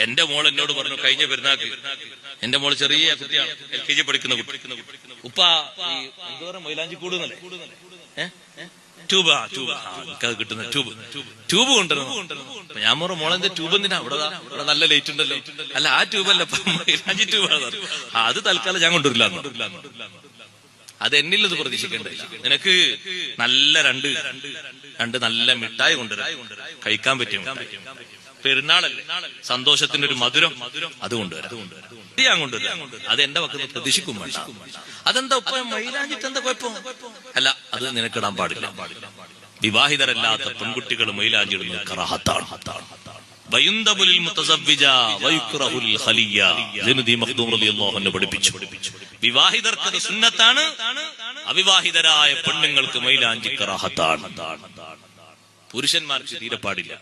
എന്റെ മോൾ എന്നോട് പറഞ്ഞു കഴിഞ്ഞ പെരുന്നാക്ക്, എന്റെ മോള് ചെറിയ കുട്ടിയാണ്, LKG പഠിക്കുന്ന കുട്ടി, ഉപ്പ ഈ എന്തോരം മൈലാഞ്ചിക്കൂട് ട്യൂബ് കിട്ടുന്ന ട്യൂബ് കൊണ്ടുവരണം. ഞാൻ പറഞ്ഞു മോളെന്റെ ട്യൂബ് എന്തിനാ, ഇവിടെ നല്ല ലൈറ്റ് ഉണ്ടല്ലോ. അല്ല ആ ട്യൂബല്ല, മൈലാഞ്ചി ട്യൂബാണ്. അത് തൽക്കാലം ഞാൻ കൊണ്ടുവരില്ല. അത് എന്നില്ലത് പ്രതീക്ഷിക്കേണ്ടില്ല. നിനക്ക് നല്ല രണ്ട് നല്ല മിഠായി കൊണ്ടുവരാം, കഴിക്കാൻ പറ്റും. പെരുന്നാളല്ലേ, സന്തോഷത്തിന്റെ ഒരു മധുരം, അത് കൊണ്ടുവരാം. ഞാൻ കൊണ്ടുവരാം. അത് എന്റെ പക്കത്ത് പ്രതീക്ഷിക്കും വേണ്ട. അതെന്താ ഉപ്പ മൈലാഞ്ചിട്ട് എന്താ കുഴപ്പം? അല്ല, അത് നിനക്കിടാൻ പാടില്ല. വിവാഹിതരല്ലാത്ത പെൺകുട്ടികൾ മൈലാഞ്ചി ഇടുന്നത് കറാഹത്താണ്. പഠിപ്പിച്ചു. വിവാഹിതർക്ക് സുന്നത്താണ്, അവിവാഹിതരായ പെണ്ണുങ്ങൾക്ക് മൈലാഞ്ചി കറാഹത്താണ്. പുരുഷന്മാർക്ക് തീരെ പാടില്ല.